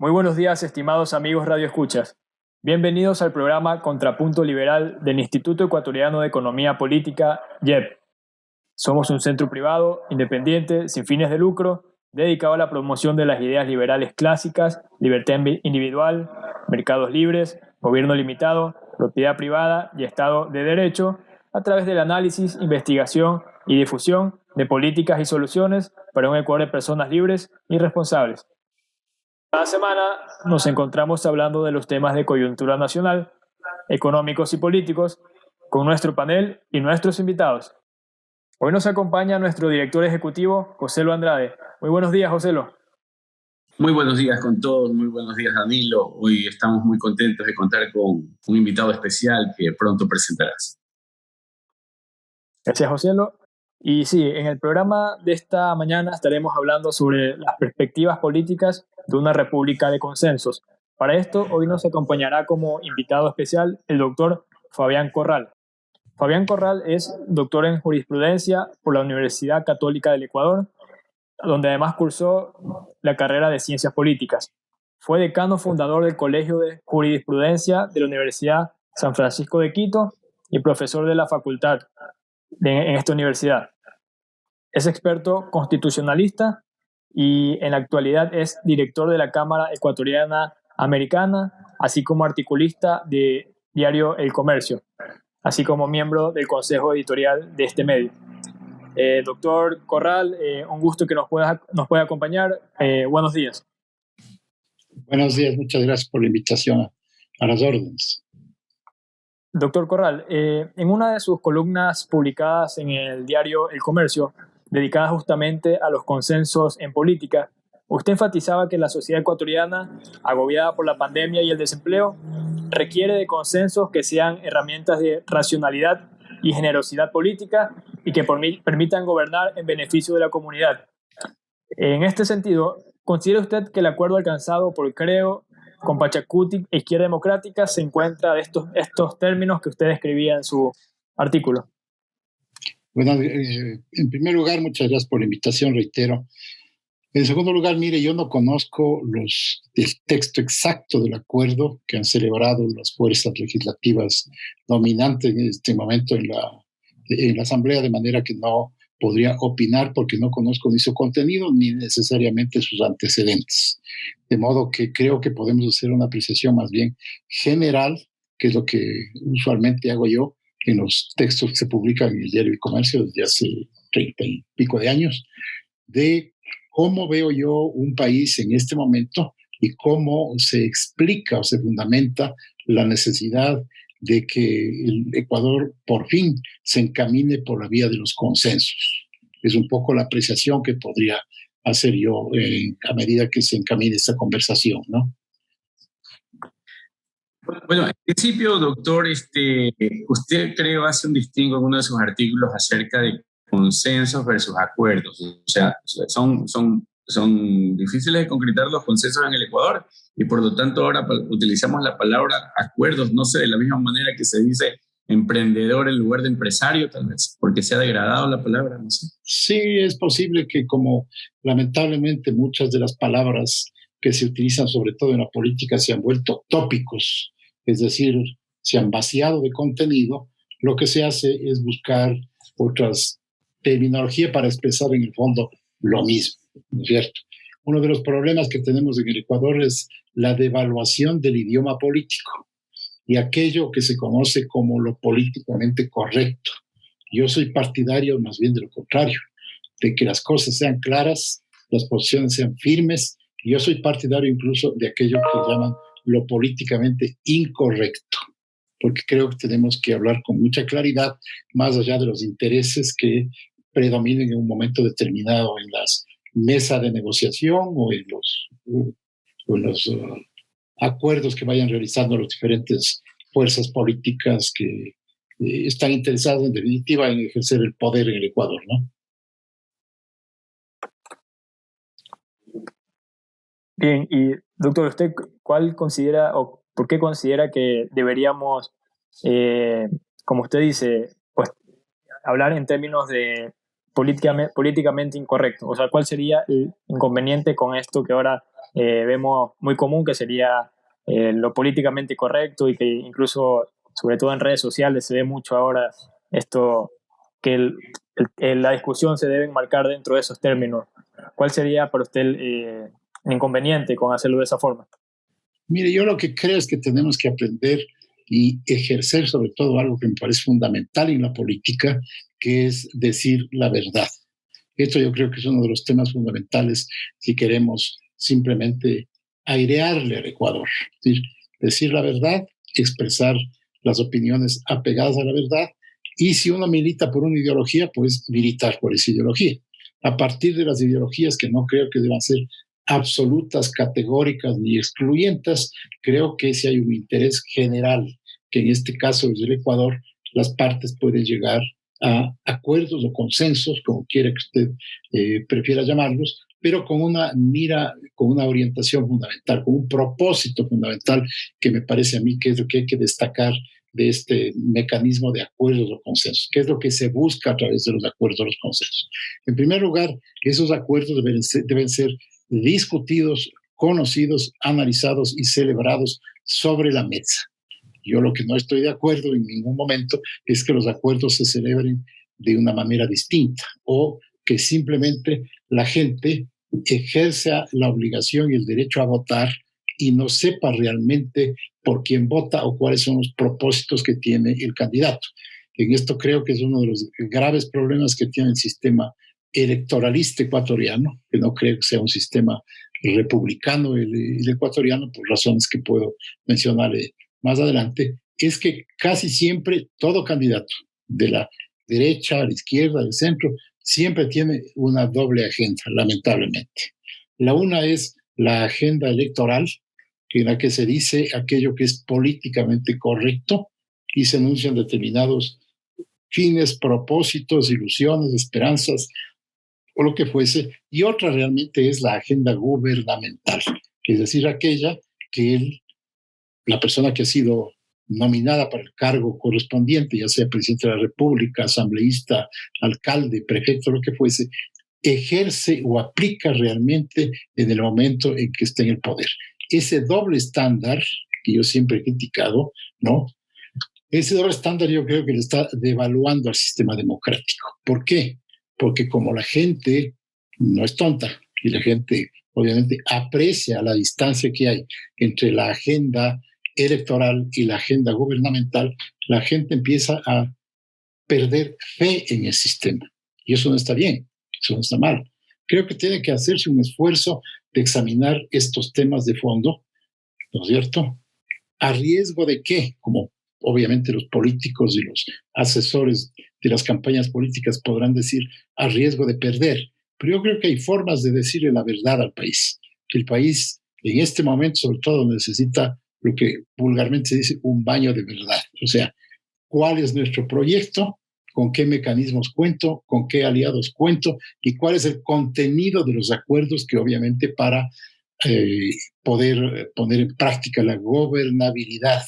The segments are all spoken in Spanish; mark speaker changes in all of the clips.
Speaker 1: Muy buenos días, estimados amigos radioescuchas. Bienvenidos al programa Contrapunto Liberal del Instituto Ecuatoriano de Economía Política, IEP. Somos un centro privado, independiente, sin fines de lucro, dedicado a la promoción de las ideas liberales clásicas, libertad individual, mercados libres, gobierno limitado, propiedad privada y Estado de Derecho, a través del análisis, investigación y difusión de políticas y soluciones para un Ecuador de personas libres y responsables. Cada semana nos encontramos hablando de los temas de coyuntura nacional, económicos y políticos, con nuestro panel y nuestros invitados. Hoy nos acompaña nuestro director ejecutivo, Joselo Andrade. Muy buenos días, Joselo.
Speaker 2: Muy buenos días con todos, muy buenos días, Danilo. Hoy estamos muy contentos de contar con un invitado especial que pronto presentarás.
Speaker 1: Gracias, Joselo. Y sí, en el programa de esta mañana estaremos hablando sobre las perspectivas políticas de una república de consensos. Para esto, hoy nos acompañará como invitado especial el doctor Fabián Corral. Fabián Corral es doctor en jurisprudencia por la Universidad Católica del Ecuador, donde además cursó la carrera de Ciencias Políticas. Fue decano fundador del Colegio de Jurisprudencia de la Universidad San Francisco de Quito y profesor de la facultad en esta universidad. Es experto constitucionalista y en la actualidad es director de la Cámara Ecuatoriana Americana, así como articulista de diario El Comercio, así como miembro del consejo editorial de este medio. Doctor Corral, un gusto que nos pueda acompañar. Buenos días.
Speaker 3: Buenos días, muchas gracias por la invitación. A las órdenes.
Speaker 1: Doctor Corral, en una de sus columnas publicadas en el diario El Comercio, dedicada justamente a los consensos en política, usted enfatizaba que la sociedad ecuatoriana, agobiada por la pandemia y el desempleo, requiere de consensos que sean herramientas de racionalidad y generosidad política y que permitan gobernar en beneficio de la comunidad. En este sentido, ¿considera usted que el acuerdo alcanzado por Creo con Pachacuti e Izquierda Democrática se encuentra de estos términos que usted escribía en su artículo?
Speaker 3: Bueno, en primer lugar, muchas gracias por la invitación, reitero. En segundo lugar, mire, yo no conozco el texto exacto del acuerdo que han celebrado las fuerzas legislativas dominantes en este momento en la Asamblea, de manera que no podría opinar porque no conozco ni su contenido ni necesariamente sus antecedentes. De modo que creo que podemos hacer una apreciación más bien general, que es lo que usualmente hago yo en los textos que se publican en el diario El Comercio desde hace 30 y pico de años, de cómo veo yo un país en este momento y cómo se explica o se fundamenta la necesidad de que el Ecuador por fin se encamine por la vía de los consensos. Es un poco la apreciación que podría hacer yo a medida que se encamine esta conversación, ¿no?
Speaker 2: Bueno, en principio, doctor, usted creo hace un distingo en uno de sus artículos acerca de consensos versus acuerdos. O sea, son difíciles de concretar los consensos en el Ecuador y por lo tanto ahora utilizamos la palabra acuerdos, no sé, de la misma manera que se dice emprendedor en lugar de empresario, tal vez, porque se ha degradado la palabra, no sé.
Speaker 3: Sí, es posible que como lamentablemente muchas de las palabras que se utilizan sobre todo en la política se han vuelto tópicos, es decir, se han vaciado de contenido, lo que se hace es buscar otras terminologías para expresar en el fondo lo mismo, ¿no es cierto? Uno de los problemas que tenemos en el Ecuador es la devaluación del idioma político y aquello que se conoce como lo políticamente correcto. Yo soy partidario más bien de lo contrario, de que las cosas sean claras, las posiciones sean firmes. Yo soy partidario incluso de aquello que llaman lo políticamente incorrecto, porque creo que tenemos que hablar con mucha claridad, más allá de los intereses que predominen en un momento determinado en las mesas de negociación o en los acuerdos que vayan realizando las diferentes fuerzas políticas que están interesadas en definitiva en ejercer el poder en el Ecuador, ¿no?
Speaker 1: Bien, y doctor, ¿usted cuál considera o por qué considera que deberíamos, como usted dice, pues hablar en términos de políticamente incorrecto? O sea, ¿cuál sería el inconveniente con esto que ahora vemos muy común, que sería lo políticamente correcto, y que incluso, sobre todo en redes sociales, se ve mucho ahora esto, que la discusión se debe enmarcar dentro de esos términos. ¿Cuál sería para usted el inconveniente con hacerlo de esa forma?
Speaker 3: Mire, yo lo que creo es que tenemos que aprender y ejercer sobre todo algo que me parece fundamental en la política, que es decir la verdad. Esto yo creo que es uno de los temas fundamentales si queremos simplemente airearle al Ecuador. Es decir la verdad, expresar las opiniones apegadas a la verdad, y si uno milita por una ideología, pues militar por esa ideología. A partir de las ideologías, que no creo que deban ser absolutas, categóricas ni excluyentes, creo que si hay un interés general, que en este caso desde el Ecuador, las partes pueden llegar a acuerdos o consensos, como quiera que usted prefiera llamarlos, pero con una mira, con una orientación fundamental, con un propósito fundamental, que me parece a mí que es lo que hay que destacar de este mecanismo de acuerdos o consensos. ¿Qué es lo que se busca a través de los acuerdos o los consensos? En primer lugar, esos acuerdos deben ser discutidos, conocidos, analizados y celebrados sobre la mesa. Yo lo que no estoy de acuerdo en ningún momento es que los acuerdos se celebren de una manera distinta, o que simplemente la gente ejerza la obligación y el derecho a votar y no sepa realmente por quién vota o cuáles son los propósitos que tiene el candidato. En esto creo que es uno de los graves problemas que tiene el sistema electoralista ecuatoriano, que no creo que sea un sistema republicano el ecuatoriano, por razones que puedo mencionar más adelante, es que casi siempre todo candidato, de la derecha a la izquierda, del centro, siempre tiene una doble agenda, lamentablemente. La una es la agenda electoral, en la que se dice aquello que es políticamente correcto y se anuncian determinados fines, propósitos, ilusiones, esperanzas o lo que fuese, y otra realmente es la agenda gubernamental, es decir, aquella que la persona que ha sido nominada para el cargo correspondiente, ya sea presidente de la República, asambleísta, alcalde, prefecto, lo que fuese, ejerce o aplica realmente en el momento en que está en el poder. Ese doble estándar que yo siempre he criticado, ¿no? Ese doble estándar yo creo que le está devaluando al sistema democrático. ¿Por qué? Porque como la gente no es tonta y la gente obviamente aprecia la distancia que hay entre la agenda electoral y la agenda gubernamental, la gente empieza a perder fe en el sistema. Y eso no está bien, eso no está mal. Creo que tiene que hacerse un esfuerzo de examinar estos temas de fondo, ¿no es cierto? ¿A riesgo de qué? Como obviamente los políticos y los asesores de las campañas políticas podrán decir, a riesgo de perder. Pero yo creo que hay formas de decirle la verdad al país. El país en este momento sobre todo necesita lo que vulgarmente se dice un baño de verdad. O sea, ¿cuál es nuestro proyecto? ¿Con qué mecanismos cuento? ¿Con qué aliados cuento? ¿Y cuál es el contenido de los acuerdos que obviamente para poder poner en práctica la gobernabilidad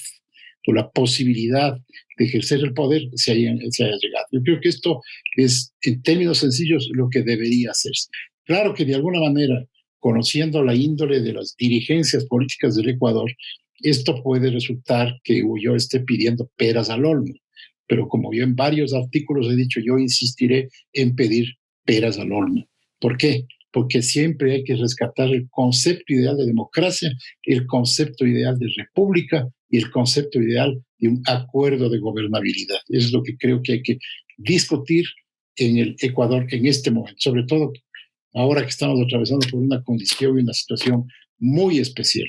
Speaker 3: o la posibilidad de ejercer el poder se haya llegado? Yo creo que esto es, en términos sencillos, lo que debería hacerse. Claro que de alguna manera, conociendo la índole de las dirigencias políticas del Ecuador, esto puede resultar que yo esté pidiendo peras al olmo, pero como yo en varios artículos he dicho, yo insistiré en pedir peras al olmo. ¿Por qué? Porque siempre hay que rescatar el concepto ideal de democracia, el concepto ideal de república y el concepto ideal de un acuerdo de gobernabilidad. Eso es lo que creo que hay que discutir en el Ecuador en este momento, sobre todo ahora que estamos atravesando por una condición y una situación muy especial.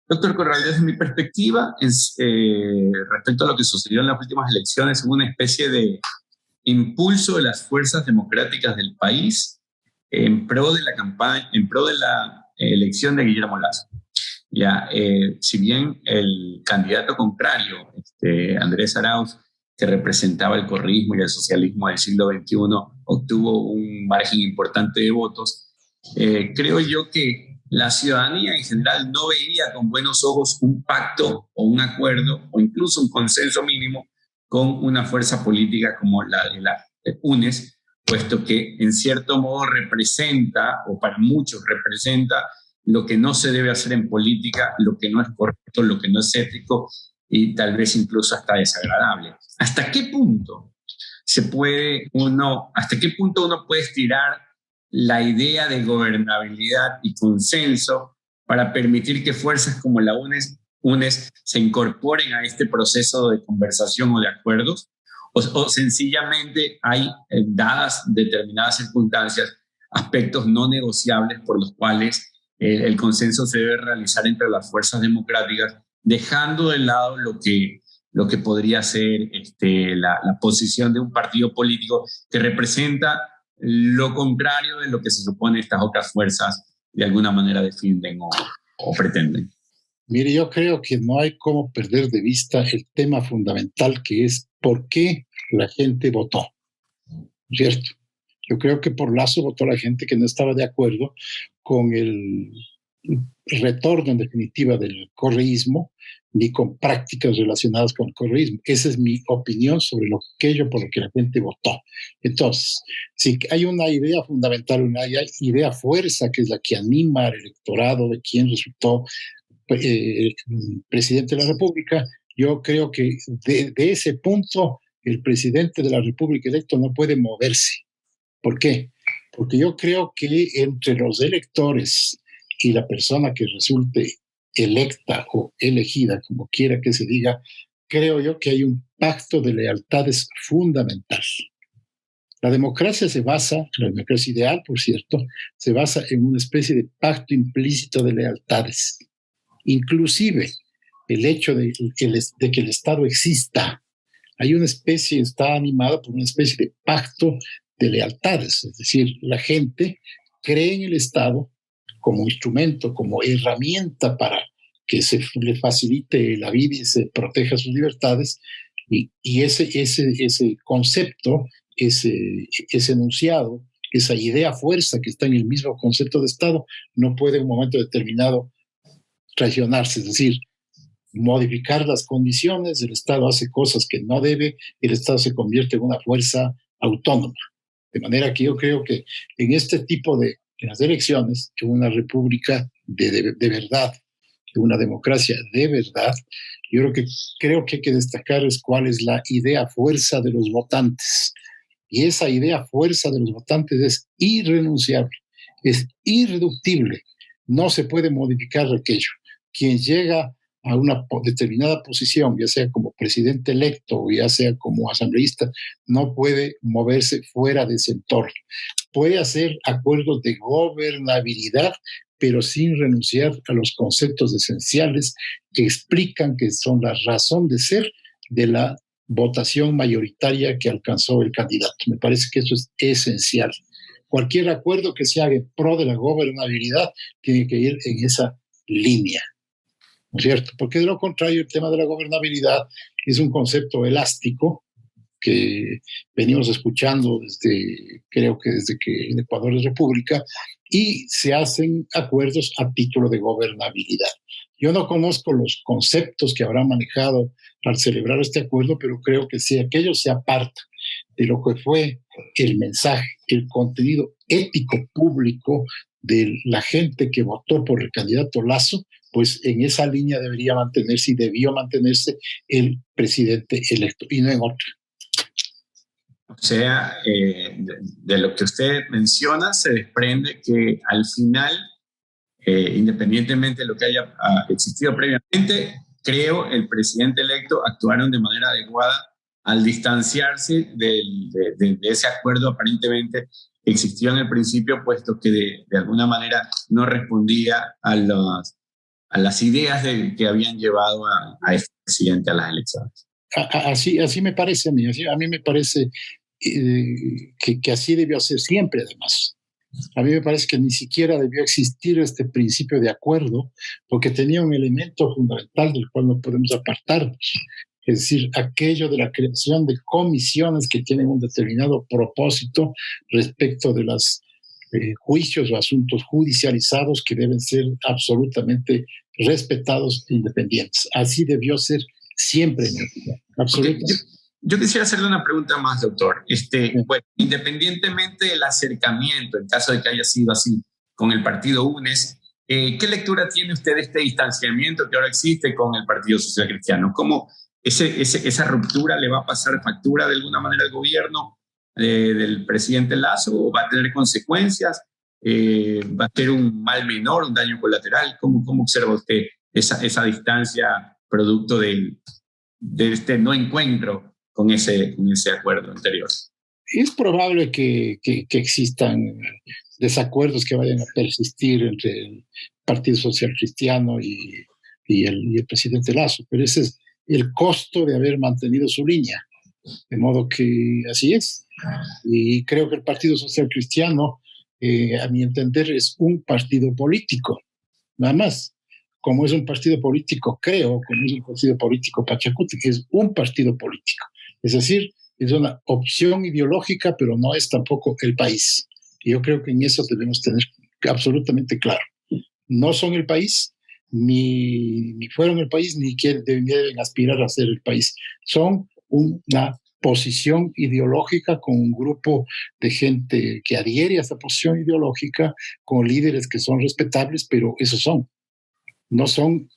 Speaker 2: Doctor Corral, desde mi perspectiva, respecto a lo que sucedió en las últimas elecciones, hubo una especie de impulso de las fuerzas democráticas del país en pro de la campaña, en pro de la elección de Guillermo Lasso. Ya, si bien el candidato contrario, Andrés Arauz, que representaba el correísmo y el socialismo del siglo XXI, obtuvo un margen importante de votos, creo yo que la ciudadanía en general no veía con buenos ojos un pacto o un acuerdo o incluso un consenso mínimo con una fuerza política como la de la UNES, puesto que en cierto modo representa, o para muchos representa, lo que no se debe hacer en política, lo que no es correcto, lo que no es ético y tal vez incluso hasta desagradable. ¿Hasta qué punto hasta qué punto uno puede estirar la idea de gobernabilidad y consenso para permitir que fuerzas como la UNES se incorporen a este proceso de conversación o de acuerdos? O sencillamente hay, dadas determinadas circunstancias, aspectos no negociables por los cuales el consenso se debe realizar entre las fuerzas democráticas, dejando de lado lo que podría ser la posición de un partido político que representa lo contrario de lo que se supone estas otras fuerzas de alguna manera defienden o pretenden.
Speaker 3: Mire, yo creo que no hay cómo perder de vista el tema fundamental, que es por qué la gente votó, ¿cierto? Yo creo que por Lazo votó la gente que no estaba de acuerdo con el retorno en definitiva del correísmo, ni con prácticas relacionadas con el correísmo. Esa es mi opinión sobre aquello por lo que la gente votó. Entonces, si hay una idea fundamental, una idea fuerza, que es la que anima al electorado de quien resultó presidente de la República, yo creo que de ese punto el presidente de la República electo no puede moverse. ¿Por qué? Porque yo creo que entre los electores y la persona que resulte electa o elegida, como quiera que se diga, creo yo que hay un pacto de lealtades fundamental. La democracia la democracia ideal, por cierto, se basa en una especie de pacto implícito de lealtades. Inclusive el hecho de que el Estado exista, está animado por una especie de pacto de lealtades, es decir, la gente cree en el Estado como instrumento, como herramienta para que se le facilite la vida y se proteja sus libertades, y ese concepto, ese enunciado, esa idea fuerza que está en el mismo concepto de Estado, no puede en un momento determinado traicionarse, es decir, modificar las condiciones, el Estado hace cosas que no debe, el Estado se convierte en una fuerza autónoma. De manera que yo creo que en las elecciones, en una república de verdad, en una democracia de verdad, yo creo que hay que destacar cuál es la idea fuerza de los votantes. Y esa idea fuerza de los votantes es irrenunciable, es irreductible, no se puede modificar aquello. Quien llega a una determinada posición, ya sea como presidente electo o ya sea como asambleísta, no puede moverse fuera de ese entorno. Puede hacer acuerdos de gobernabilidad, pero sin renunciar a los conceptos esenciales que explican que son la razón de ser de la votación mayoritaria que alcanzó el candidato. Me parece que eso es esencial. Cualquier acuerdo que se haga en pro de la gobernabilidad tiene que ir en esa línea, ¿no es cierto? Porque de lo contrario, el tema de la gobernabilidad es un concepto elástico que venimos escuchando creo que desde que en Ecuador es república, y se hacen acuerdos a título de gobernabilidad. Yo no conozco los conceptos que habrán manejado al celebrar este acuerdo, pero creo que si aquello se aparta de lo que fue el mensaje, el contenido ético público de la gente que votó por el candidato Lazo, pues en esa línea debería mantenerse y debió mantenerse el presidente electo y no en otra.
Speaker 2: O sea, de lo que usted menciona se desprende que al final, independientemente de lo que haya existido previamente, creo el presidente electo actuaron de manera adecuada al distanciarse de ese acuerdo aparentemente que existió en el principio, puesto que de alguna manera no respondía a las ideas que habían llevado a este presidente a las elecciones.
Speaker 3: Así me parece a mí. A mí me parece que así debió ser siempre, además. A mí me parece que ni siquiera debió existir este principio de acuerdo, porque tenía un elemento fundamental del cual no podemos apartarnos. Es decir, aquello de la creación de comisiones que tienen un determinado propósito respecto de los juicios o asuntos judicializados que deben ser absolutamente respetados e independientes. Así debió ser siempre, absolutamente.
Speaker 2: Yo quisiera hacerle una pregunta más, doctor. Bueno, independientemente del acercamiento, en caso de que haya sido así, con el partido UNES, ¿qué lectura tiene usted de este distanciamiento que ahora existe con el Partido Social Cristiano? ¿Cómo esa ruptura le va a pasar factura de alguna manera al gobierno del presidente Lasso o va a tener consecuencias? ¿Va a ser un mal menor, un daño colateral? ¿Cómo observa usted esa distancia producto de este no encuentro con ese acuerdo anterior?
Speaker 3: Es probable que existan desacuerdos que vayan a persistir entre el Partido Social Cristiano y el presidente Lasso, pero ese es el costo de haber mantenido su línea. De modo que así es. Y creo que el Partido Social Cristiano, a mi entender, es un partido político, nada más. Como es un partido político, como es un partido político Pachacuti, es un partido político. Es decir, es una opción ideológica, pero no es tampoco el país. Y yo creo que en eso debemos tener absolutamente claro. No son el país, ni fueron el país, ni deben aspirar a ser el país. Son una posición ideológica con un grupo de gente que adhiere a esa posición ideológica, con líderes que son respetables, pero esos son. No son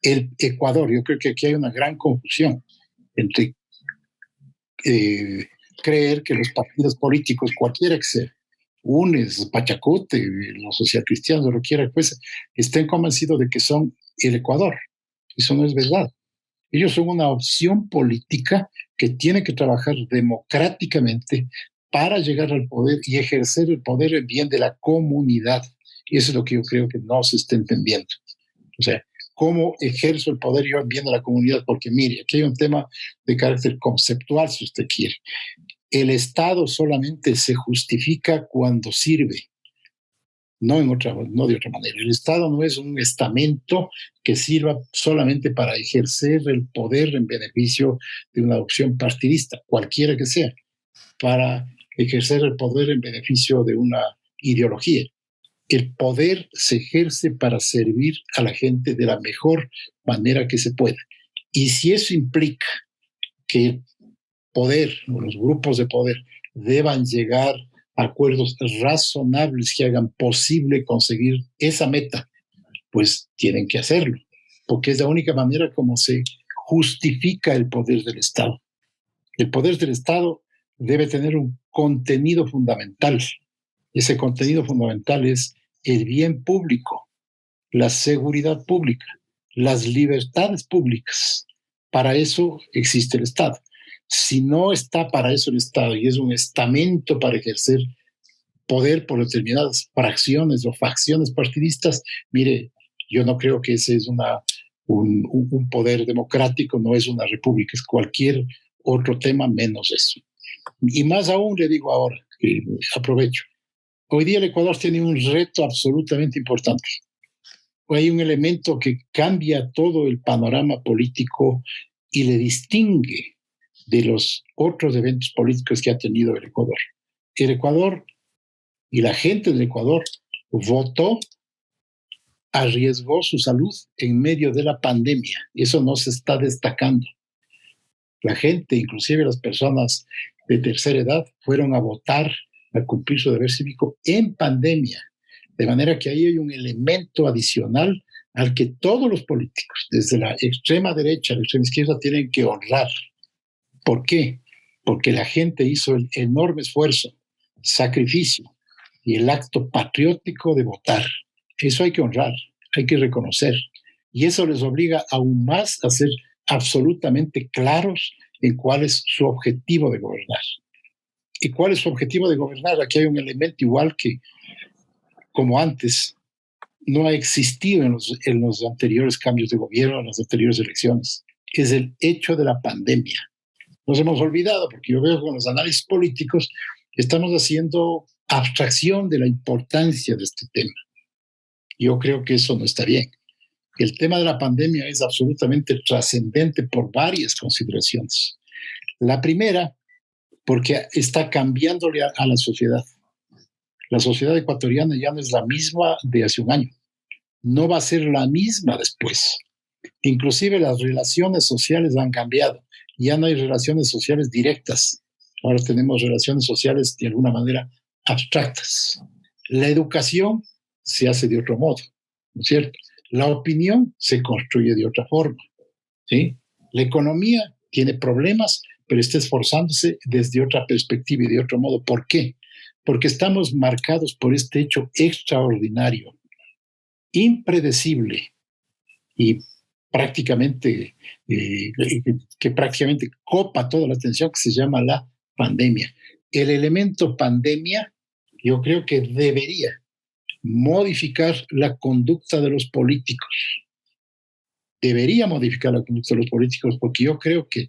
Speaker 3: el Ecuador. Yo creo que aquí hay una gran confusión entre creer que los partidos políticos, cualquiera que sea, UNES, Pachacuti, los socialcristianos, lo que quiera que fuese, estén convencidos de que son el Ecuador. Eso no es verdad. Ellos son una opción política que tiene que trabajar democráticamente para llegar al poder y ejercer el poder en bien de la comunidad. Y eso es lo que yo creo que no se está entendiendo. O sea, ¿cómo ejerzo el poder yo en bien de la comunidad? Porque mire, aquí hay un tema de carácter conceptual, si usted quiere. El Estado solamente se justifica cuando sirve, no de otra manera. El Estado no es un estamento que sirva solamente para ejercer el poder en beneficio de una opción partidista, cualquiera que sea, para ejercer el poder en beneficio de una ideología. El poder se ejerce para servir a la gente de la mejor manera que se pueda. Y si eso implica que el poder o los grupos de poder deban llegar a acuerdos razonables que hagan posible conseguir esa meta, pues tienen que hacerlo, porque es la única manera como se justifica el poder del Estado. El poder del Estado debe tener un contenido fundamental. Ese contenido fundamental es el bien público, la seguridad pública, las libertades públicas. Para eso existe el Estado. Si no está para eso el Estado y es un estamento para ejercer poder por determinadas fracciones o facciones partidistas, mire, yo no creo que ese es un poder democrático, no es una república, es cualquier otro tema menos eso. Y más aún le digo ahora, que aprovecho, hoy día el Ecuador tiene un reto absolutamente importante. Hay un elemento que cambia todo el panorama político y le distingue de los otros eventos políticos que ha tenido el Ecuador. El Ecuador y la gente del Ecuador votó, arriesgó su salud en medio de la pandemia. Eso no se está destacando. La gente, inclusive las personas de tercera edad, fueron a votar, a cumplir su deber cívico en pandemia. De manera que ahí hay un elemento adicional al que todos los políticos, desde la extrema derecha a la extrema izquierda, tienen que honrar. ¿Por qué? Porque la gente hizo el enorme esfuerzo, sacrificio y el acto patriótico de votar. Eso hay que honrar, hay que reconocer. Y eso les obliga aún más a ser absolutamente claros en cuál es su objetivo de gobernar. ¿Y cuál es su objetivo de gobernar? Aquí hay un elemento igual que, como antes, no ha existido en los anteriores cambios de gobierno, en las anteriores elecciones. Es el hecho de la pandemia. Nos hemos olvidado, porque yo veo que con los análisis políticos estamos haciendo abstracción de la importancia de este tema. Yo creo que eso no está bien. El tema de la pandemia es absolutamente trascendente por varias consideraciones. La primera, porque está cambiándole a la sociedad. La sociedad ecuatoriana ya no es la misma de hace un año. No va a ser la misma después. Inclusive las relaciones sociales han cambiado. Ya no hay relaciones sociales directas. Ahora tenemos relaciones sociales de alguna manera abstractas. La educación se hace de otro modo, ¿no es cierto? La opinión se construye de otra forma, ¿sí? La economía tiene problemas, pero está esforzándose desde otra perspectiva y de otro modo. ¿Por qué? Porque estamos marcados por este hecho extraordinario, impredecible y prácticamente que prácticamente copa toda la atención, que se llama la pandemia. El elemento pandemia, yo creo que debería modificar la conducta de los políticos. Debería modificar la conducta de los políticos, porque yo creo que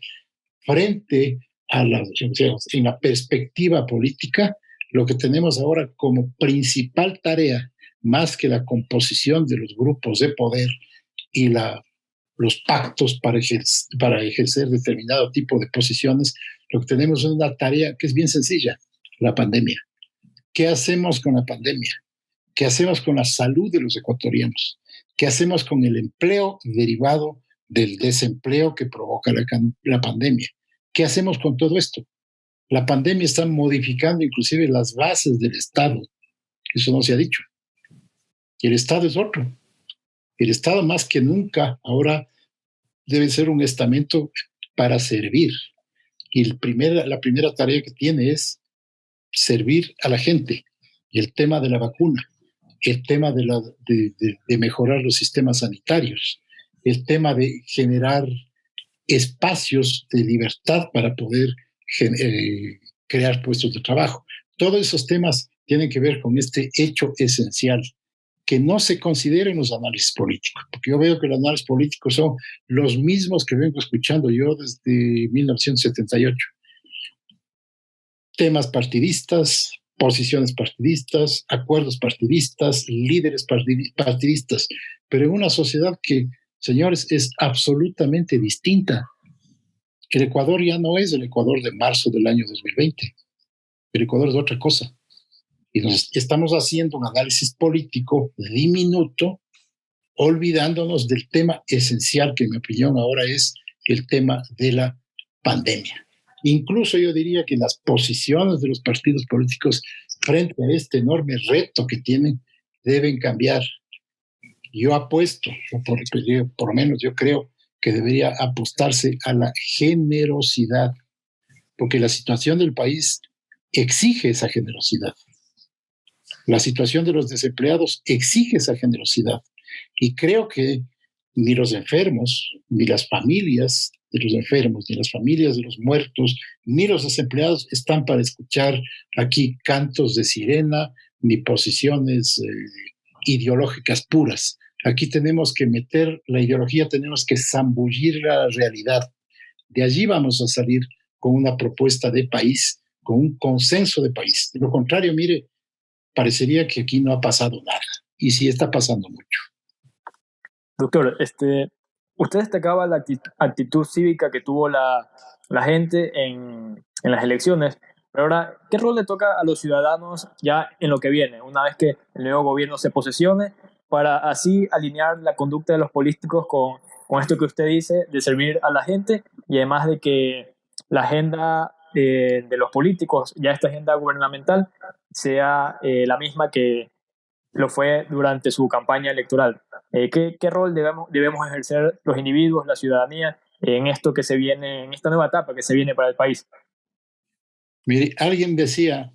Speaker 3: frente a en la perspectiva política, lo que tenemos ahora como principal tarea, más que la composición de los grupos de poder y los pactos para ejercer determinado tipo de posiciones, lo que tenemos es una tarea que es bien sencilla, la pandemia. ¿Qué hacemos con la pandemia? ¿Qué hacemos con la salud de los ecuatorianos? ¿Qué hacemos con el empleo derivado del desempleo que provoca la pandemia? ¿Qué hacemos con todo esto? La pandemia está modificando inclusive las bases del Estado. Eso no se ha dicho. Y el Estado es otro. El Estado más que nunca ahora debe ser un estamento para servir. Y la primera tarea que tiene es servir a la gente. Y el tema de la vacuna, el tema de mejorar los sistemas sanitarios, el tema de generar espacios de libertad para poder crear puestos de trabajo. Todos esos temas tienen que ver con este hecho esencial que no se considera en los análisis políticos, porque yo veo que los análisis políticos son los mismos que vengo escuchando yo desde 1978. Temas partidistas, posiciones partidistas, acuerdos partidistas, líderes partidistas, pero en una sociedad que, señores, es absolutamente distinta. El Ecuador ya no es el Ecuador de marzo del año 2020. El Ecuador es otra cosa. Y nos estamos haciendo un análisis político diminuto, olvidándonos del tema esencial, que en mi opinión ahora es el tema de la pandemia. Incluso yo diría que las posiciones de los partidos políticos frente a este enorme reto que tienen deben cambiar. Yo apuesto, por lo menos yo creo que debería apostarse a la generosidad, porque la situación del país exige esa generosidad. La situación de los desempleados exige esa generosidad. Y creo que ni los enfermos, ni las familias de los enfermos, ni las familias de los muertos, ni los desempleados están para escuchar aquí cantos de sirena, ni posiciones ideológicas puras. Aquí tenemos que meter la ideología, tenemos que zambullir la realidad. De allí vamos a salir con una propuesta de país, con un consenso de país. De lo contrario, mire, parecería que aquí no ha pasado nada. Y sí está pasando mucho.
Speaker 1: Doctor, usted destacaba la actitud cívica que tuvo la gente en las elecciones, pero ahora, ¿qué rol le toca a los ciudadanos ya en lo que viene, una vez que el nuevo gobierno se posesione, para así alinear la conducta de los políticos con esto que usted dice, de servir a la gente, y además de que la agenda de los políticos, ya esta agenda gubernamental, sea la misma que lo fue durante su campaña electoral? ¿Qué rol debemos ejercer los individuos, la ciudadanía, en esto que se viene, en esta nueva etapa que se viene para el país?
Speaker 3: Mire, alguien decía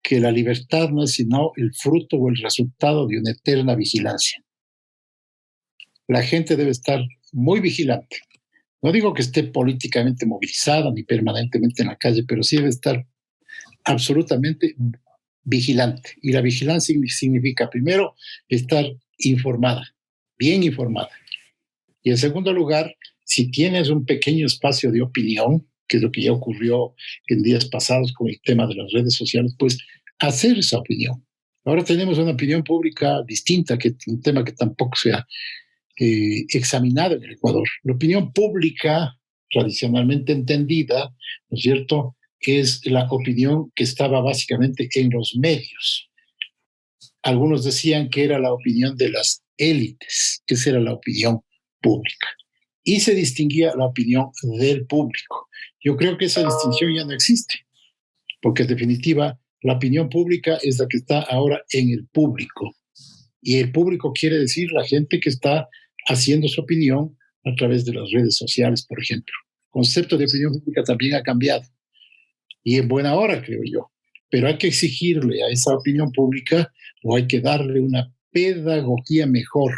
Speaker 3: que la libertad no es sino el fruto o el resultado de una eterna vigilancia. La gente debe estar muy vigilante. No digo que esté políticamente movilizada ni permanentemente en la calle, pero sí debe estar absolutamente vigilante. Y la vigilancia significa, primero, estar informada, bien informada. Y en segundo lugar, si tienes un pequeño espacio de opinión, que es lo que ya ocurrió en días pasados con el tema de las redes sociales, pues hacer esa opinión. Ahora tenemos una opinión pública distinta, que un tema que tampoco se ha examinado en el Ecuador. La opinión pública, tradicionalmente entendida, ¿no es cierto?, es la opinión que estaba básicamente en los medios. Algunos decían que era la opinión de las élites, esa era la opinión pública. Y se distinguía la opinión del público. Yo creo que esa distinción ya no existe, porque en definitiva la opinión pública es la que está ahora en el público. Y el público quiere decir la gente que está haciendo su opinión a través de las redes sociales, por ejemplo. El concepto de opinión pública también ha cambiado. Y en buena hora, creo yo. Pero hay que exigirle a esa opinión pública o hay que darle una pedagogía mejor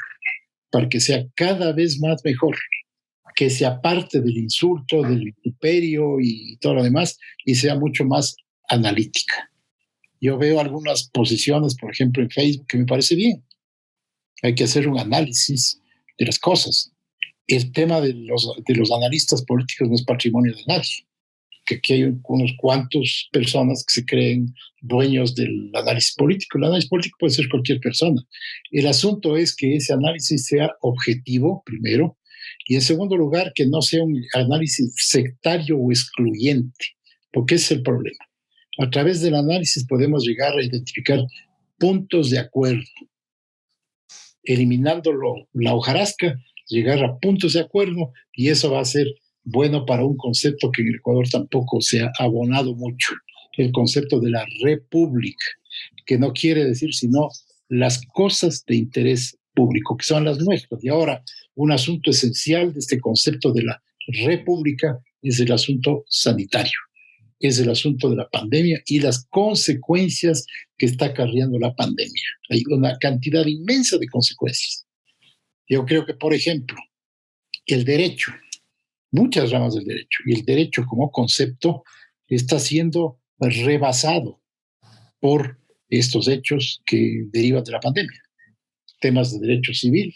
Speaker 3: para que sea cada vez más mejor, que se aparte del insulto, del vituperio y todo lo demás y sea mucho más analítica. Yo veo algunas posiciones, por ejemplo, en Facebook que me parece bien. Hay que hacer un análisis de las cosas. El tema de los analistas políticos no es patrimonio de nadie. Que aquí hay unos cuantos personas que se creen dueños del análisis político. El análisis político puede ser cualquier persona. El asunto es que ese análisis sea objetivo, primero, y en segundo lugar, que no sea un análisis sectario o excluyente, porque ese es el problema. A través del análisis podemos llegar a identificar puntos de acuerdo, eliminando la hojarasca, llegar a puntos de acuerdo, y eso va a ser bueno para un concepto que en el Ecuador tampoco se ha abonado mucho, el concepto de la república, que no quiere decir sino las cosas de interés público, que son las nuestras. Y ahora, un asunto esencial de este concepto de la república es el asunto sanitario, es el asunto de la pandemia y las consecuencias que está acarreando la pandemia. Hay una cantidad inmensa de consecuencias. Yo creo que, por ejemplo, el derecho, muchas ramas del derecho, y el derecho como concepto está siendo rebasado por estos hechos que derivan de la pandemia. Temas de derecho civil,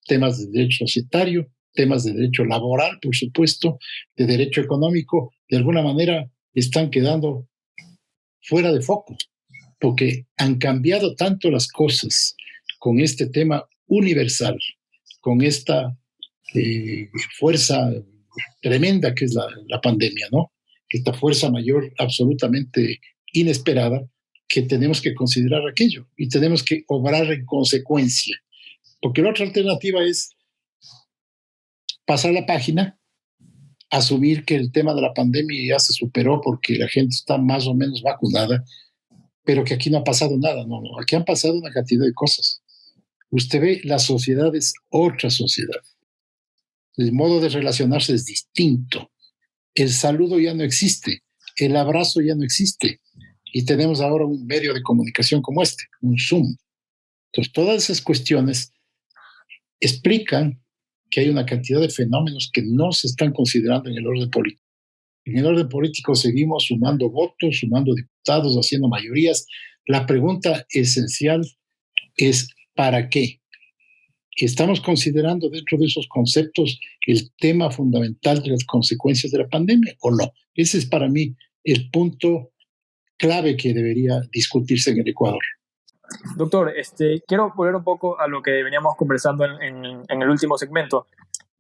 Speaker 3: temas de derecho societario, temas de derecho laboral, por supuesto, de derecho económico, de alguna manera están quedando fuera de foco, porque han cambiado tanto las cosas con este tema universal, con esta fuerza tremenda que es la pandemia, ¿no? Esta fuerza mayor absolutamente inesperada, que tenemos que considerar aquello y tenemos que obrar en consecuencia. Porque la otra alternativa es pasar la página, asumir que el tema de la pandemia ya se superó porque la gente está más o menos vacunada, pero que aquí no ha pasado nada. No, aquí han pasado una cantidad de cosas. Usted ve, la sociedad es otra sociedad. El modo de relacionarse es distinto. El saludo ya no existe. El abrazo ya no existe. Y tenemos ahora un medio de comunicación como este, un Zoom. Entonces, todas esas cuestiones explican que hay una cantidad de fenómenos que no se están considerando en el orden político. En el orden político seguimos sumando votos, sumando diputados, haciendo mayorías. La pregunta esencial es ¿para qué? ¿Estamos considerando dentro de esos conceptos el tema fundamental de las consecuencias de la pandemia o no? Ese es para mí el punto clave que debería discutirse en el Ecuador.
Speaker 1: Doctor, quiero volver un poco a lo que veníamos conversando en el último segmento.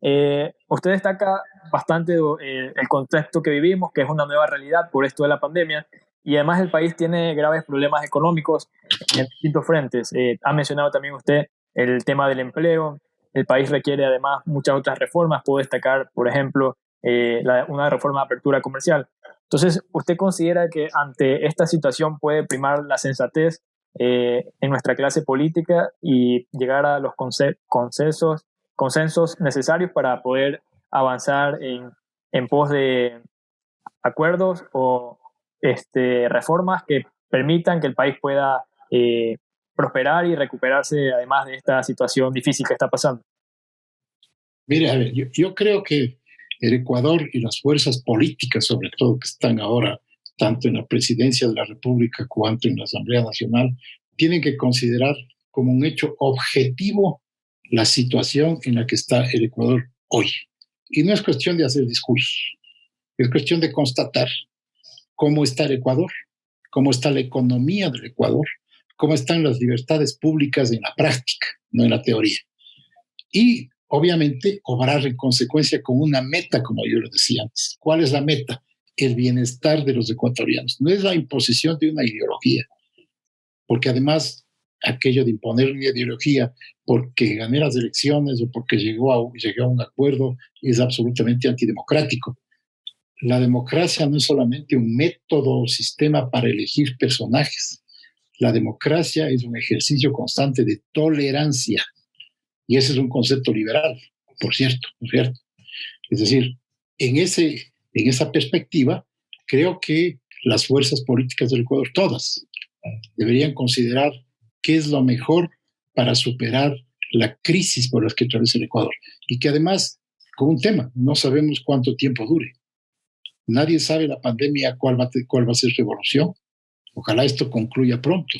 Speaker 1: Usted destaca bastante el contexto que vivimos, que es una nueva realidad por esto de la pandemia, y además el país tiene graves problemas económicos en distintos frentes. Ha mencionado también usted el tema del empleo. El país requiere además muchas otras reformas. Puedo destacar, por ejemplo, una reforma de apertura comercial. Entonces, ¿usted considera que ante esta situación puede primar la sensatez en nuestra clase política y llegar a los consensos necesarios para poder avanzar en pos de acuerdos o reformas que permitan que el país pueda prosperar y recuperarse además de esta situación difícil que está pasando?
Speaker 3: Mire, a ver, yo creo que el Ecuador y las fuerzas políticas, sobre todo que están ahora tanto en la presidencia de la República cuanto en la Asamblea Nacional, tienen que considerar como un hecho objetivo la situación en la que está el Ecuador hoy. Y no es cuestión de hacer discursos, es cuestión de constatar cómo está el Ecuador, cómo está la economía del Ecuador, cómo están las libertades públicas en la práctica, no en la teoría. Y obviamente obrar en consecuencia con una meta, como yo lo decía antes. ¿Cuál es la meta? El bienestar de los ecuatorianos. No es la imposición de una ideología, porque además aquello de imponer una ideología porque gané las elecciones o porque llegué a un acuerdo es absolutamente antidemocrático. la democracia no es solamente un método o sistema para elegir personajes. La democracia es un ejercicio constante de tolerancia. Y ese es un concepto liberal, por cierto, ¿no es cierto? Es decir, en esa perspectiva, creo que las fuerzas políticas del Ecuador, todas, deberían considerar qué es lo mejor para superar la crisis por la que atraviesa el Ecuador. Y que además, con un tema, no sabemos cuánto tiempo dure. Nadie sabe la pandemia cuál va a ser su evolución. Ojalá esto concluya pronto.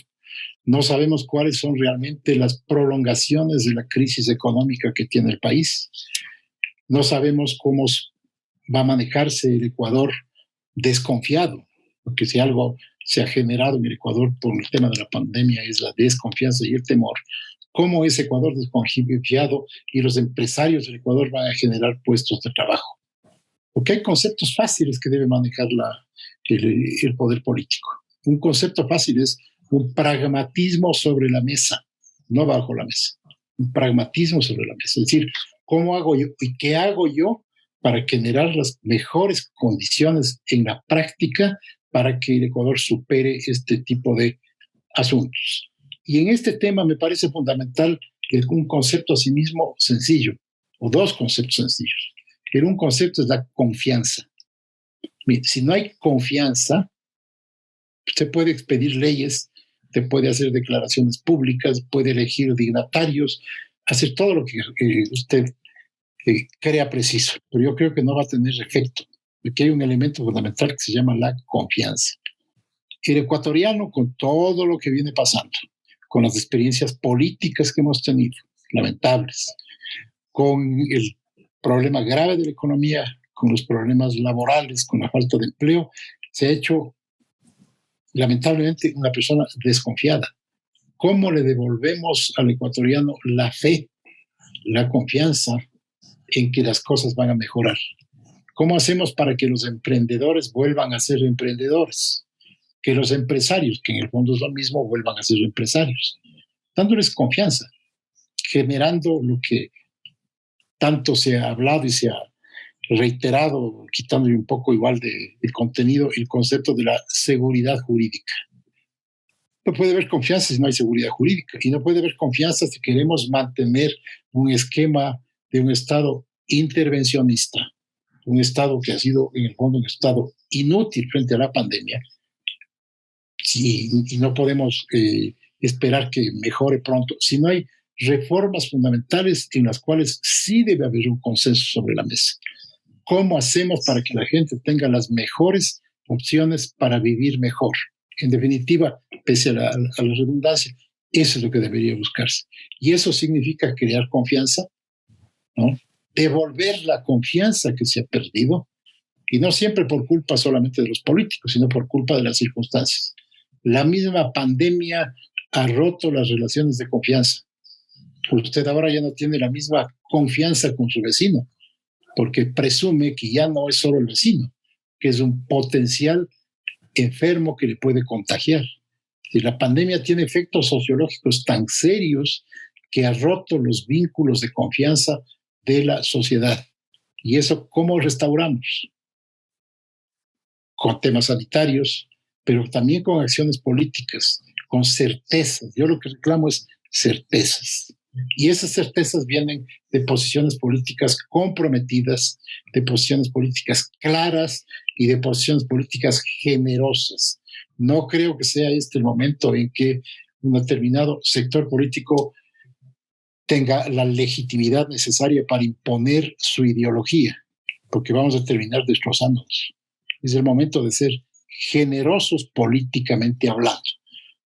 Speaker 3: No sabemos cuáles son realmente las prolongaciones de la crisis económica que tiene el país. No sabemos cómo va a manejarse el Ecuador desconfiado, porque si algo se ha generado en el Ecuador por el tema de la pandemia es la desconfianza y el temor. ¿Cómo ese Ecuador desconfiado y los empresarios del Ecuador van a generar puestos de trabajo? Porque hay conceptos fáciles que debe manejar el poder político. Un concepto fácil es un pragmatismo sobre la mesa, no bajo la mesa. Un pragmatismo sobre la mesa. Es decir, ¿cómo hago yo y qué hago yo para generar las mejores condiciones en la práctica para que el Ecuador supere este tipo de asuntos? Y en este tema me parece fundamental un concepto asimismo sencillo, o dos conceptos sencillos. Pero un concepto es la confianza. Mire, si no hay confianza, usted puede expedir leyes, usted puede hacer declaraciones públicas, puede elegir dignatarios, hacer todo lo que usted crea preciso, pero yo creo que no va a tener efecto, porque hay un elemento fundamental que se llama la confianza. El ecuatoriano, con todo lo que viene pasando, con las experiencias políticas que hemos tenido, lamentables, con el problema grave de la economía, con los problemas laborales, con la falta de empleo, se ha hecho lamentablemente una persona desconfiada. ¿Cómo le devolvemos al ecuatoriano la fe, la confianza en que las cosas van a mejorar? ¿Cómo hacemos para que los emprendedores vuelvan a ser emprendedores? Que los empresarios, que en el fondo es lo mismo, vuelvan a ser empresarios. Dándoles confianza, generando lo que tanto se ha hablado y se ha reiterado, quitándole un poco igual de contenido, el concepto de la seguridad jurídica. No puede haber confianza si no hay seguridad jurídica, y no puede haber confianza si queremos mantener un esquema de un Estado intervencionista, un Estado que ha sido en el fondo un Estado inútil frente a la pandemia, y no podemos esperar que mejore pronto si no hay reformas fundamentales en las cuales sí debe haber un consenso sobre la mesa. ¿Cómo hacemos para que la gente tenga las mejores opciones para vivir mejor? En definitiva, pese a la redundancia, eso es lo que debería buscarse. Y eso significa crear confianza, ¿no? Devolver la confianza que se ha perdido, y no siempre por culpa solamente de los políticos, sino por culpa de las circunstancias. La misma pandemia ha roto las relaciones de confianza. Usted ahora ya no tiene la misma confianza con su vecino, porque presume que ya no es solo el vecino, que es un potencial enfermo que le puede contagiar. Y la pandemia tiene efectos sociológicos tan serios que ha roto los vínculos de confianza de la sociedad. ¿Y eso cómo restauramos? Con temas sanitarios, pero también con acciones políticas, con certezas. Yo lo que reclamo es certezas. Y esas certezas vienen de posiciones políticas comprometidas, de posiciones políticas claras y de posiciones políticas generosas. No creo que sea este el momento en que un determinado sector político tenga la legitimidad necesaria para imponer su ideología, porque vamos a terminar destrozándonos. Es el momento de ser generosos políticamente hablando.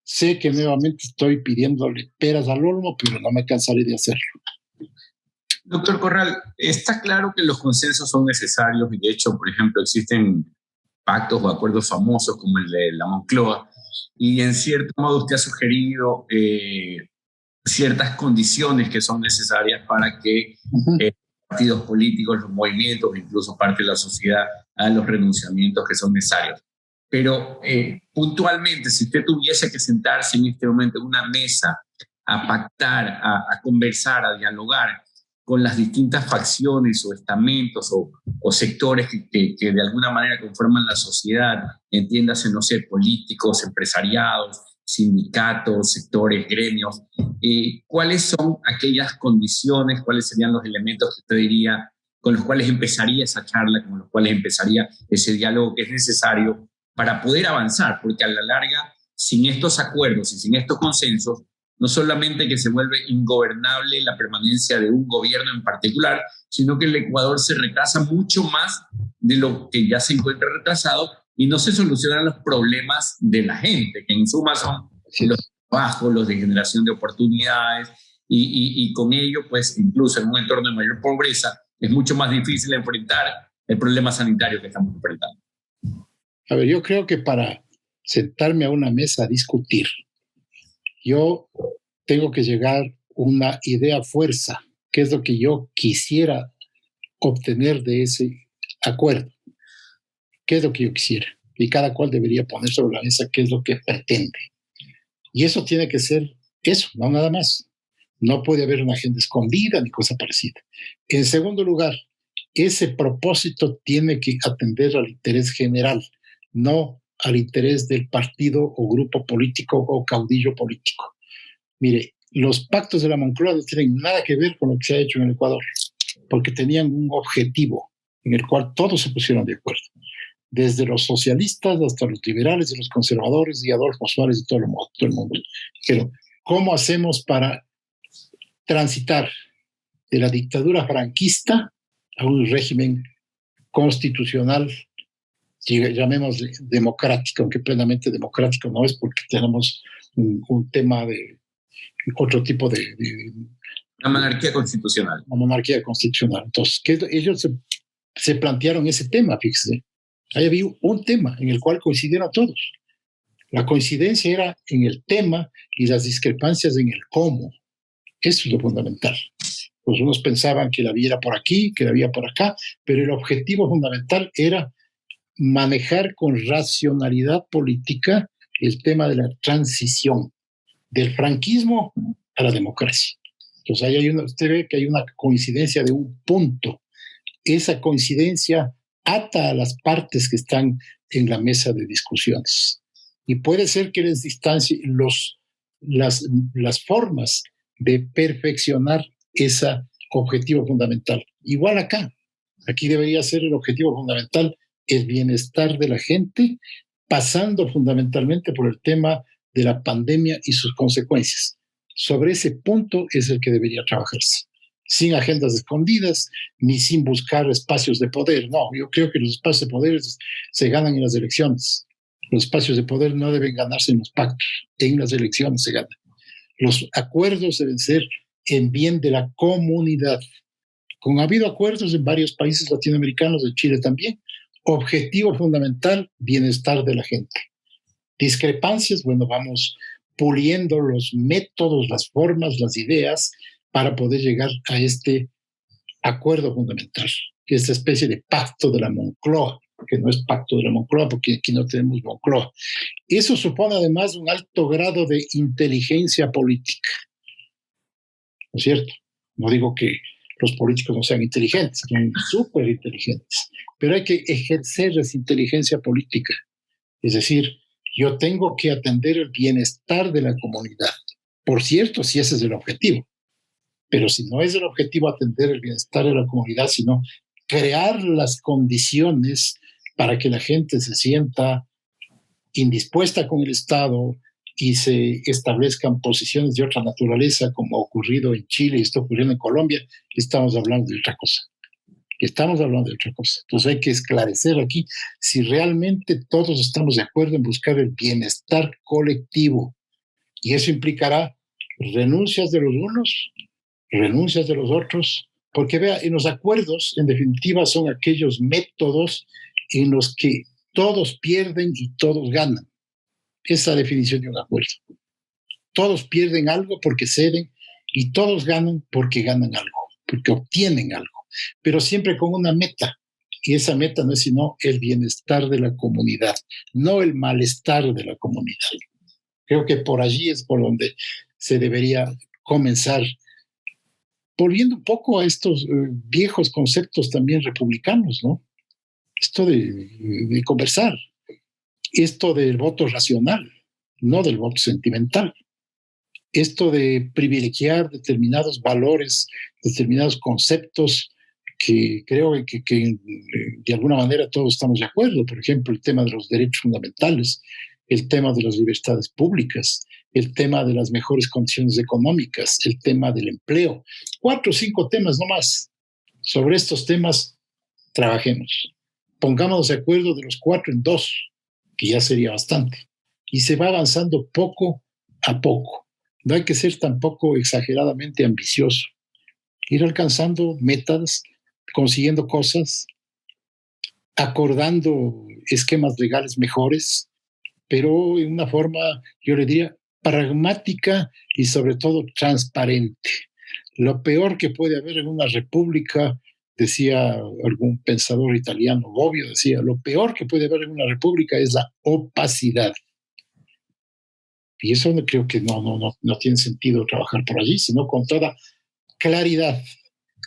Speaker 3: Sé que nuevamente estoy pidiéndole peras al olmo, pero no me cansaré de hacerlo.
Speaker 2: Doctor Corral, está claro que los consensos son necesarios y de hecho, por ejemplo, existen pactos o acuerdos famosos como el de la Moncloa y en cierto modo usted ha sugerido ciertas condiciones que son necesarias para que partidos políticos, los movimientos, incluso parte de la sociedad hagan los renunciamientos que son necesarios. Pero puntualmente, si usted tuviese que sentarse en este momento en una mesa a pactar, a conversar, a dialogar, con las distintas facciones o estamentos o sectores que de alguna manera conforman la sociedad, entiéndase, no sé, políticos, empresariados, sindicatos, sectores, gremios, ¿cuáles son aquellas condiciones, cuáles serían los elementos que usted diría con los cuales empezaría esa charla, con los cuales empezaría ese diálogo que es necesario para poder avanzar? Porque a la larga, sin estos acuerdos y sin estos consensos, no solamente que se vuelve ingobernable la permanencia de un gobierno en particular, sino que el Ecuador se retrasa mucho más de lo que ya se encuentra retrasado y no se solucionan los problemas de la gente, que en suma son los trabajos, los de generación de oportunidades, y con ello, pues incluso en un entorno de mayor pobreza, es mucho más difícil enfrentar el problema sanitario que estamos enfrentando.
Speaker 3: A ver, yo creo que para sentarme a una mesa a discutir, yo tengo que llegar a una idea fuerza, que es lo que yo quisiera obtener de ese acuerdo. ¿Qué es lo que yo quisiera? Y cada cual debería poner sobre la mesa qué es lo que pretende. Y eso tiene que ser eso, no nada más. No puede haber una agenda escondida ni cosa parecida. En segundo lugar, ese propósito tiene que atender al interés general, no al interés del partido o grupo político o caudillo político. Mire, los pactos de la Moncloa no tienen nada que ver con lo que se ha hecho en el Ecuador, porque tenían un objetivo en el cual todos se pusieron de acuerdo, desde los socialistas hasta los liberales y los conservadores y Adolfo Suárez y todo el mundo. Pero, ¿cómo hacemos para transitar de la dictadura franquista a un régimen constitucional, llamémosle democrático, aunque plenamente democrático no es, porque tenemos un tema de otro tipo de
Speaker 2: una monarquía constitucional.
Speaker 3: Una monarquía constitucional. Entonces, ellos se plantearon ese tema, fíjese. Ahí había un tema en el cual coincidieron todos. La coincidencia era en el tema y las discrepancias en el cómo. Eso es lo fundamental. Pues unos pensaban que la vía era por aquí, que la vía por acá, pero el objetivo fundamental era manejar con racionalidad política el tema de la transición del franquismo a la democracia. Entonces ahí usted ve que hay una coincidencia de un punto. Esa coincidencia ata a las partes que están en la mesa de discusiones. Y puede ser que les distancie las formas de perfeccionar ese objetivo fundamental. Igual acá. Aquí debería ser el objetivo fundamental el bienestar de la gente, pasando fundamentalmente por el tema de la pandemia y sus consecuencias. Sobre ese punto es el que debería trabajarse, sin agendas escondidas, ni sin buscar espacios de poder. No, yo creo que los espacios de poder se ganan en las elecciones. Los espacios de poder no deben ganarse en los pactos, en las elecciones se ganan. Los acuerdos deben ser en bien de la comunidad. Ha habido acuerdos en varios países latinoamericanos, en Chile también. Objetivo fundamental, bienestar de la gente. Discrepancias, bueno, vamos puliendo los métodos, las formas, las ideas para poder llegar a este acuerdo fundamental, esta especie de pacto de la Moncloa, que no es pacto de la Moncloa porque aquí no tenemos Moncloa. Eso supone además un alto grado de inteligencia política, ¿no es cierto? No digo que los políticos no sean inteligentes, son súper inteligentes, pero hay que ejercer esa inteligencia política. Es decir, yo tengo que atender el bienestar de la comunidad. Por cierto, si ese es el objetivo. Pero si no es el objetivo atender el bienestar de la comunidad, sino crear las condiciones para que la gente se sienta indispuesta con el Estado y se establezcan posiciones de otra naturaleza, como ha ocurrido en Chile y está ocurriendo en Colombia, estamos hablando de otra cosa. Entonces hay que esclarecer aquí si realmente todos estamos de acuerdo en buscar el bienestar colectivo. Y eso implicará renuncias de los unos, renuncias de los otros, porque vea, en los acuerdos, en definitiva, son aquellos métodos en los que todos pierden y todos ganan. Esa es la definición de un acuerdo. Todos pierden algo porque ceden y todos ganan porque ganan algo, porque obtienen algo, pero siempre con una meta. Y esa meta no es sino el bienestar de la comunidad, no el malestar de la comunidad. Creo que por allí es por donde se debería comenzar volviendo un poco a estos viejos conceptos también republicanos, ¿no? Esto de conversar, esto del voto racional, no del voto sentimental, esto de privilegiar determinados valores, determinados conceptos que creo que de alguna manera todos estamos de acuerdo. Por ejemplo, el tema de los derechos fundamentales, el tema de las libertades públicas, el tema de las mejores condiciones económicas, el tema del empleo. 4 o 5 temas no más. Sobre estos temas trabajemos. Pongámonos de acuerdo de los 4 en 2, que ya sería bastante. Y se va avanzando poco a poco. No hay que ser tampoco exageradamente ambicioso. Ir alcanzando metas, consiguiendo cosas, acordando esquemas legales mejores, pero en una forma, yo le diría, pragmática y sobre todo transparente. Lo peor que puede haber en una república, decía algún pensador italiano, Bobbio decía, lo peor que puede haber en una república es la opacidad. Y eso creo que no tiene sentido trabajar por allí, sino con toda claridad,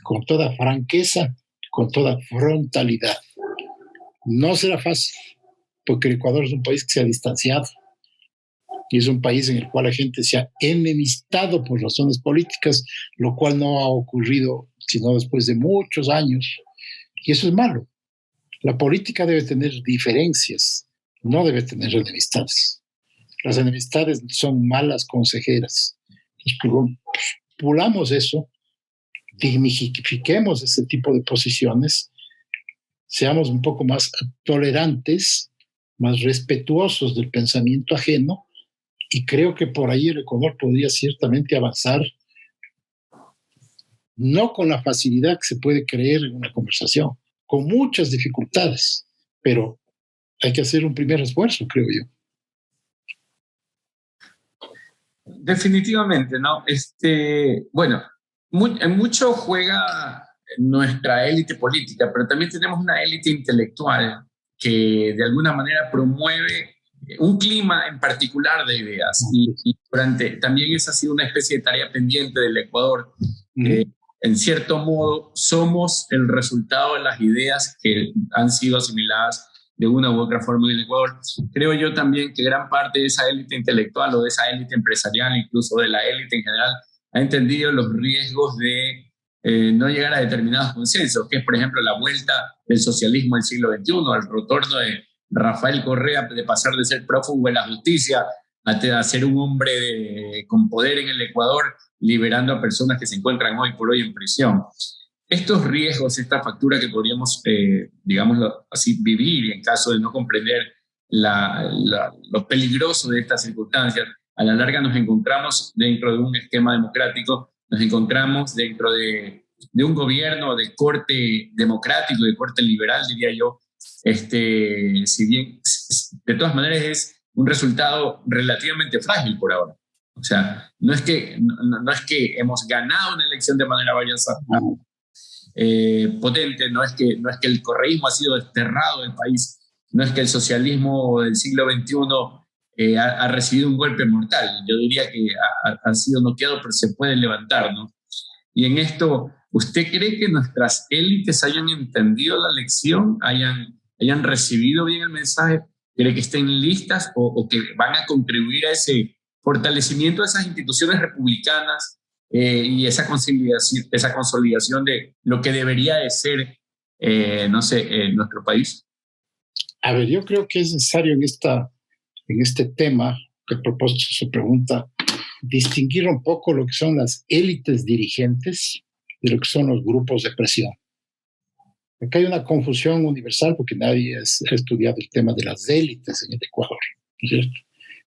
Speaker 3: con toda franqueza, con toda frontalidad. No será fácil, porque el Ecuador es un país que se ha distanciado y es un país en el cual la gente se ha enemistado por razones políticas, lo cual no ha ocurrido sino después de muchos años. Y eso es malo. La política debe tener diferencias, no debe tener enemistades. Las enemistades son malas consejeras. Entonces, pulamos eso, dignifiquemos ese tipo de posiciones, seamos un poco más tolerantes, más respetuosos del pensamiento ajeno, y creo que por ahí el Ecuador podría ciertamente avanzar, no con la facilidad que se puede creer en una conversación, con muchas dificultades, pero hay que hacer un primer esfuerzo, creo yo.
Speaker 2: Definitivamente, ¿no? Bueno, en mucho juega nuestra élite política, pero también tenemos una élite intelectual que de alguna manera promueve un clima en particular de ideas. Y también esa ha sido una especie de tarea pendiente del Ecuador. En cierto modo, somos el resultado de las ideas que han sido asimiladas de una u otra forma en el Ecuador. Creo yo también que gran parte de esa élite intelectual o de esa élite empresarial, incluso de la élite en general, ha entendido los riesgos de no llegar a determinados consensos, que es, por ejemplo, la vuelta del socialismo del siglo XXI, el retorno de Rafael Correa de pasar de ser prófugo de la justicia a ser un hombre con poder en el Ecuador, liberando a personas que se encuentran hoy por hoy en prisión. Estos riesgos, esta factura que podríamos, digámoslo así, vivir en caso de no comprender lo peligroso de estas circunstancias, a la larga nos encontramos dentro de un esquema democrático, nos encontramos dentro de un gobierno de corte democrático, de corte liberal, diría yo. Si bien de todas maneras es un resultado relativamente frágil por ahora. O sea, no es que hemos ganado una elección de manera valiosa, potente, no es que el correísmo ha sido desterrado del país, no es que el socialismo del siglo XXI ha recibido un golpe mortal. Yo diría que ha sido noqueado, pero se puede levantar, ¿no? Y en esto, ¿usted cree que nuestras élites hayan entendido la lección, hayan recibido bien el mensaje? ¿Cree que estén listas o que van a contribuir a ese fortalecimiento de esas instituciones republicanas y esa consolidación de lo que debería de ser, nuestro país?
Speaker 3: A ver, yo creo que es necesario en este tema, que a propósito de su pregunta, distinguir un poco lo que son las élites dirigentes de lo que son los grupos de presión. Acá hay una confusión universal porque nadie ha estudiado el tema de las élites en el Ecuador, ¿no es cierto?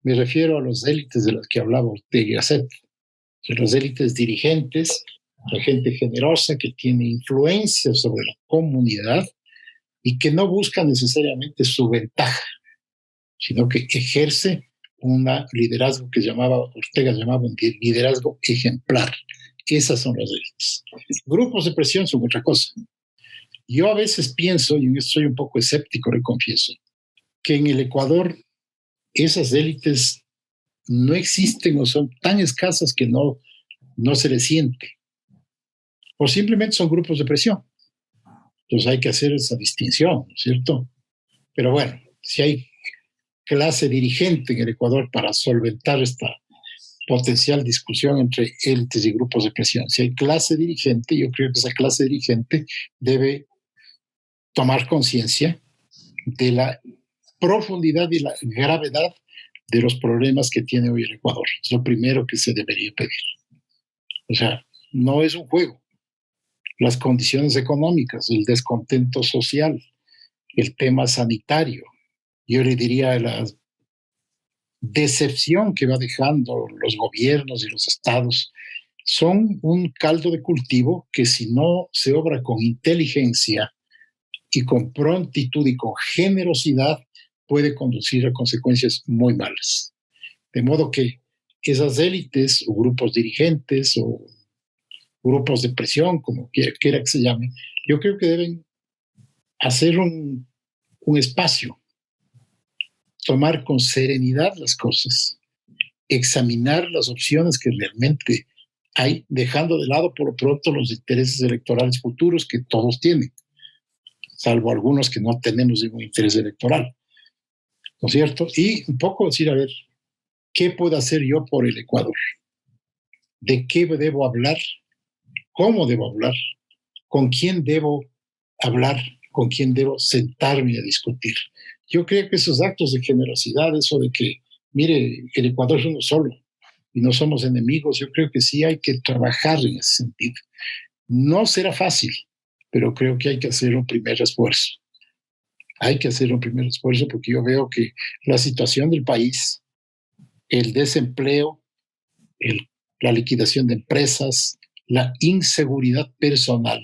Speaker 3: Me refiero a las élites de las que hablaba Ortega y Gasset, las élites dirigentes, la gente generosa que tiene influencia sobre la comunidad y que no busca necesariamente su ventaja, sino que ejerce un liderazgo que Ortega llamaba un liderazgo ejemplar. Esas son las élites. Grupos de presión son otra cosa. Yo a veces pienso, y en esto soy un poco escéptico, le confieso, que en el Ecuador esas élites no existen o son tan escasas que no se les siente. o simplemente son grupos de presión. Entonces hay que hacer esa distinción, ¿no es cierto? Pero bueno, si hay clase dirigente en el Ecuador para solventar esta potencial discusión entre élites y grupos de presión, si hay clase dirigente, yo creo que esa clase dirigente debe tomar conciencia de la profundidad y la gravedad de los problemas que tiene hoy el Ecuador. Es lo primero que se debería pedir. O sea, no es un juego. Las condiciones económicas, el descontento social, el tema sanitario, yo le diría la decepción que va dejando los gobiernos y los estados, son un caldo de cultivo que si no se obra con inteligencia y con prontitud y con generosidad, puede conducir a consecuencias muy malas. De modo que esas élites o grupos dirigentes o grupos de presión, como quiera que se llame, yo creo que deben hacer un espacio, tomar con serenidad las cosas, examinar las opciones que realmente hay, dejando de lado por lo pronto los intereses electorales futuros que todos tienen, salvo algunos que no tenemos ningún interés electoral, ¿no es cierto? Y un poco decir, a ver, ¿qué puedo hacer yo por el Ecuador? ¿De qué debo hablar? ¿Cómo debo hablar? ¿Con quién debo hablar? ¿Con quién debo sentarme a discutir? Yo creo que esos actos de generosidad, eso de que, mire, el Ecuador es uno solo y no somos enemigos, yo creo que sí hay que trabajar en ese sentido. No será fácil, pero creo que hay que hacer un primer esfuerzo. Hay que hacer un primer esfuerzo porque yo veo que la situación del país, el desempleo, la liquidación de empresas, la inseguridad personal,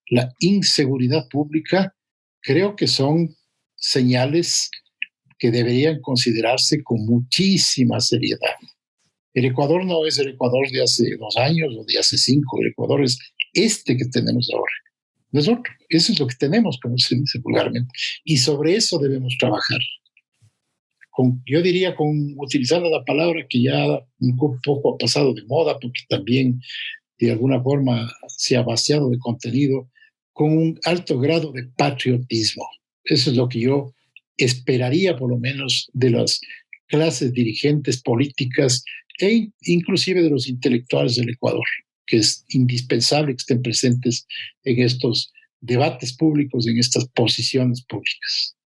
Speaker 3: la inseguridad pública, creo que son señales que deberían considerarse con muchísima seriedad. El Ecuador no es el Ecuador de hace 2 años o de hace 5, el Ecuador es este que tenemos ahora. No es otro, eso es lo que tenemos, como se dice vulgarmente. Y sobre eso debemos trabajar. Yo diría, utilizando la palabra que ya un poco ha pasado de moda, porque también de alguna forma se ha vaciado de contenido, con un alto grado de patriotismo. Eso es lo que yo esperaría, por lo menos, de las clases dirigentes políticas e inclusive de los intelectuales del Ecuador, que es indispensable que estén presentes en estos debates públicos, en estas posiciones públicas.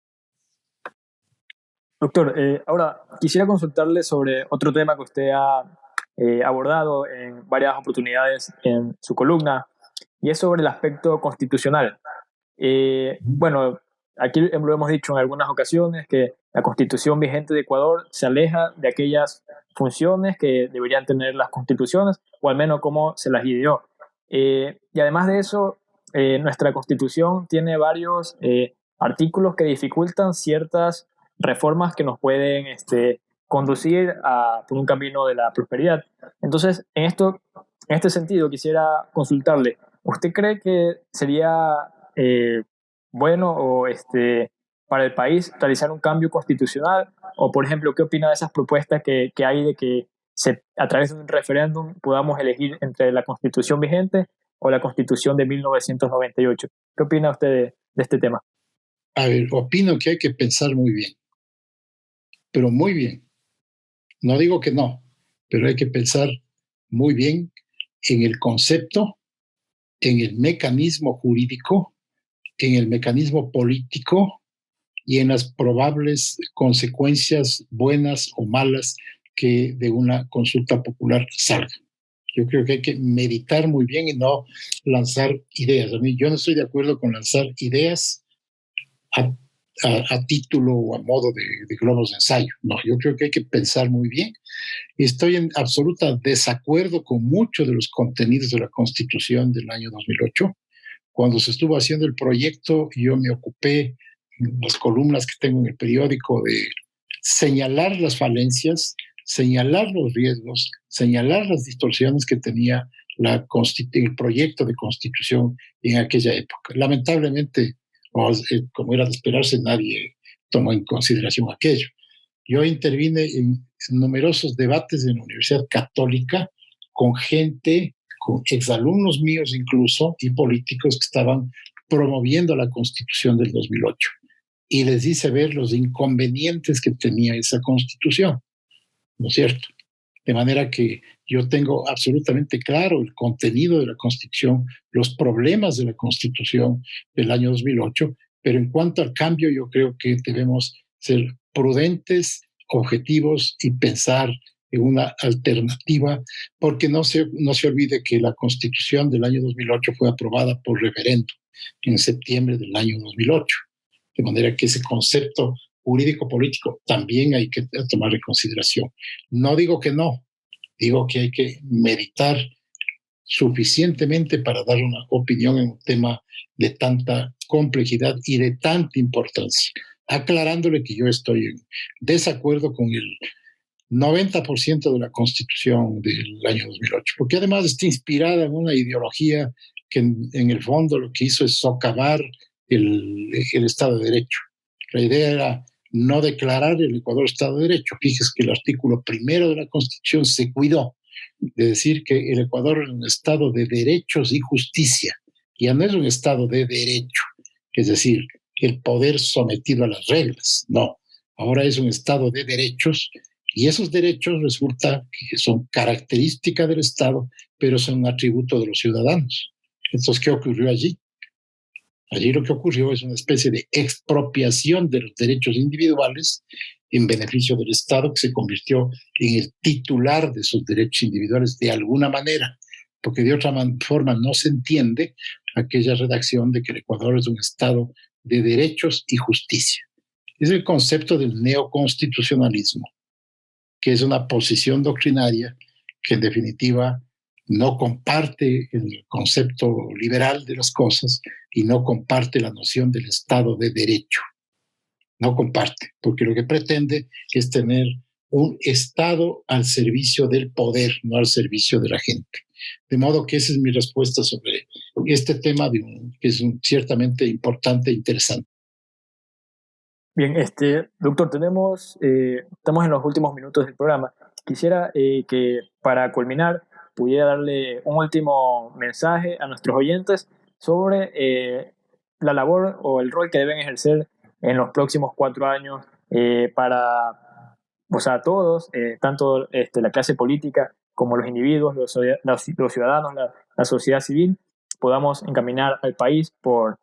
Speaker 1: Doctor, ahora quisiera consultarle sobre otro tema que usted ha abordado en varias oportunidades en su columna, y es sobre el aspecto constitucional. Bueno, aquí lo hemos dicho en algunas ocasiones que la constitución vigente de Ecuador se aleja de aquellas funciones que deberían tener las constituciones, o al menos cómo se las ideó. Y además de eso, nuestra constitución tiene varios artículos que dificultan ciertas reformas que nos pueden conducir por un camino de la prosperidad. Entonces, en este sentido, quisiera consultarle, ¿usted cree que sería bueno o para el país realizar un cambio constitucional? O, por ejemplo, ¿qué opina de esas propuestas que hay de que a través de un referéndum podamos elegir entre la constitución vigente o la constitución de 1998? ¿Qué opina usted de este tema?
Speaker 3: A ver, opino que hay que pensar muy bien, pero muy bien. No digo que no, pero hay que pensar muy bien en el concepto, en el mecanismo jurídico, en el mecanismo político y en las probables consecuencias buenas o malas que de una consulta popular salgan. Yo creo que hay que meditar muy bien y no lanzar ideas. Yo no estoy de acuerdo con lanzar ideas a título o a modo de globos de ensayo. No, yo creo que hay que pensar muy bien. Estoy en absoluta desacuerdo con muchos de los contenidos de la Constitución del año 2008. Cuando se estuvo haciendo el proyecto, yo me ocupé en las columnas que tengo en el periódico de señalar las falencias, señalar los riesgos, señalar las distorsiones que tenía el proyecto de Constitución en aquella época. Lamentablemente, como era de esperarse, nadie tomó en consideración aquello. Yo intervine en numerosos debates en la Universidad Católica con gente con exalumnos míos incluso y políticos que estaban promoviendo la Constitución del 2008 y les hice ver los inconvenientes que tenía esa Constitución, ¿no es cierto? De manera que yo tengo absolutamente claro el contenido de la Constitución, los problemas de la Constitución del año 2008, pero en cuanto al cambio yo creo que debemos ser prudentes, objetivos y pensar en una alternativa, porque no se olvide que la Constitución del año 2008 fue aprobada por referéndum en septiembre del año 2008, de manera que ese concepto jurídico-político también hay que tomar en consideración. No digo que no, digo que hay que meditar suficientemente para dar una opinión en un tema de tanta complejidad y de tanta importancia, aclarándole que yo estoy en desacuerdo con el 90% de la Constitución del año 2008, porque además está inspirada en una ideología que en el fondo lo que hizo es socavar el Estado de Derecho. La idea era no declarar el Ecuador Estado de Derecho. Fíjese que el artículo 1 de la Constitución se cuidó de decir que el Ecuador es un Estado de derechos y justicia. Ya no es un Estado de derecho, es decir, el poder sometido a las reglas. No, ahora es un Estado de derechos y esos derechos resulta que son característica del Estado, pero son un atributo de los ciudadanos. Entonces, ¿qué ocurrió allí? Allí lo que ocurrió es una especie de expropiación de los derechos individuales en beneficio del Estado, que se convirtió en el titular de esos derechos individuales de alguna manera, porque de otra forma no se entiende aquella redacción de que el Ecuador es un Estado de derechos y justicia. Es el concepto del neoconstitucionalismo, que es una posición doctrinaria que en definitiva no comparte el concepto liberal de las cosas y no comparte la noción del Estado de Derecho. No comparte, porque lo que pretende es tener un Estado al servicio del poder, no al servicio de la gente. De modo que esa es mi respuesta sobre este tema, que es ciertamente importante e interesante.
Speaker 1: Bien, doctor, estamos en los últimos minutos del programa. Quisiera que para culminar pudiera darle un último mensaje a nuestros oyentes sobre la labor o el rol que deben ejercer en los próximos 4 años para, o sea, todos, tanto la clase política como los individuos, los ciudadanos, la sociedad civil, podamos encaminar al país por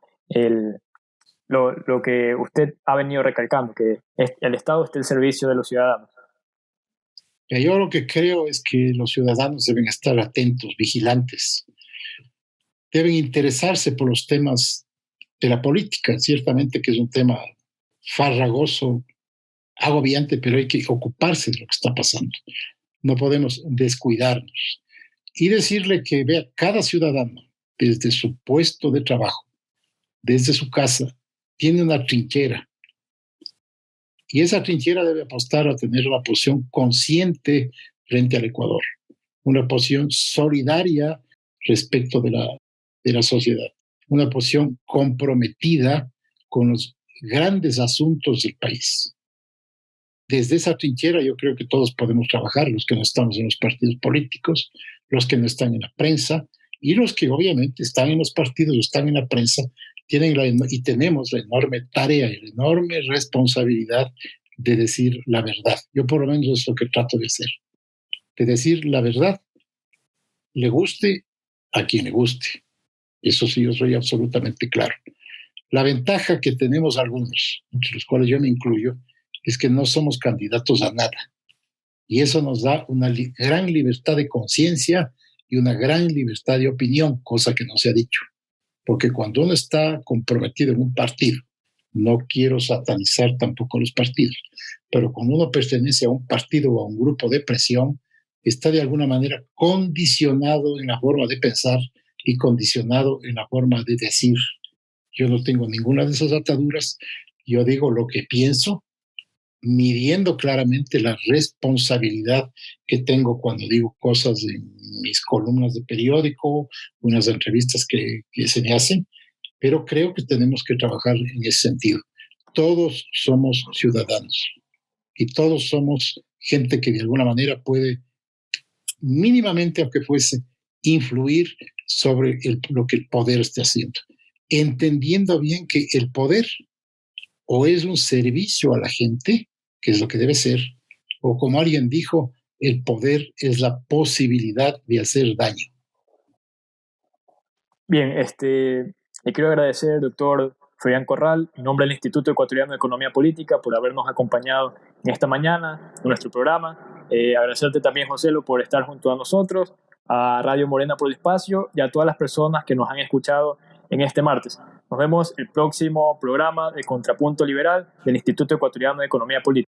Speaker 1: lo que usted ha venido recalcando, que el Estado esté al servicio de los ciudadanos.
Speaker 3: Yo lo que creo es que los ciudadanos deben estar atentos, vigilantes, deben interesarse por los temas de la política, ciertamente que es un tema farragoso, agobiante, pero hay que ocuparse de lo que está pasando. No podemos descuidarnos. Y decirle que vea, cada ciudadano, desde su puesto de trabajo, desde su casa, tiene una trinchera. Y esa trinchera debe apostar a tener una posición consciente frente al Ecuador, una posición solidaria respecto de la sociedad, una posición comprometida con los grandes asuntos del país. Desde esa trinchera yo creo que todos podemos trabajar, los que no estamos en los partidos políticos, los que no están en la prensa y los que obviamente están en los partidos o están en la prensa, tenemos la enorme tarea y la enorme responsabilidad de decir la verdad. Yo por lo menos es lo que trato de hacer, de decir la verdad, le guste a quien le guste. Eso sí, yo soy absolutamente claro. La ventaja que tenemos algunos, entre los cuales yo me incluyo, es que no somos candidatos a nada. Y eso nos da una gran libertad de conciencia y una gran libertad de opinión, cosa que no se ha dicho. Porque cuando uno está comprometido en un partido, no quiero satanizar tampoco los partidos, pero cuando uno pertenece a un partido o a un grupo de presión, está de alguna manera condicionado en la forma de pensar y condicionado en la forma de decir. Yo no tengo ninguna de esas ataduras, yo digo lo que pienso, midiendo claramente la responsabilidad que tengo cuando digo cosas en mis columnas de periódico, unas entrevistas que se me hacen, pero creo que tenemos que trabajar en ese sentido. Todos somos ciudadanos y todos somos gente que de alguna manera puede, mínimamente aunque fuese, influir sobre lo que el poder esté haciendo, entendiendo bien que el poder o es un servicio a la gente, que es lo que debe ser, o como alguien dijo, el poder es la posibilidad de hacer daño.
Speaker 1: Bien, le quiero agradecer, doctor Fabián Corral, en nombre del Instituto Ecuatoriano de Economía Política, por habernos acompañado en esta mañana en nuestro programa. Agradecerte también, Joselo, por estar junto a nosotros, a Radio Morena por el Espacio y a todas las personas que nos han escuchado en este martes. Nos vemos el próximo programa de Contrapunto Liberal del Instituto Ecuatoriano de Economía Política.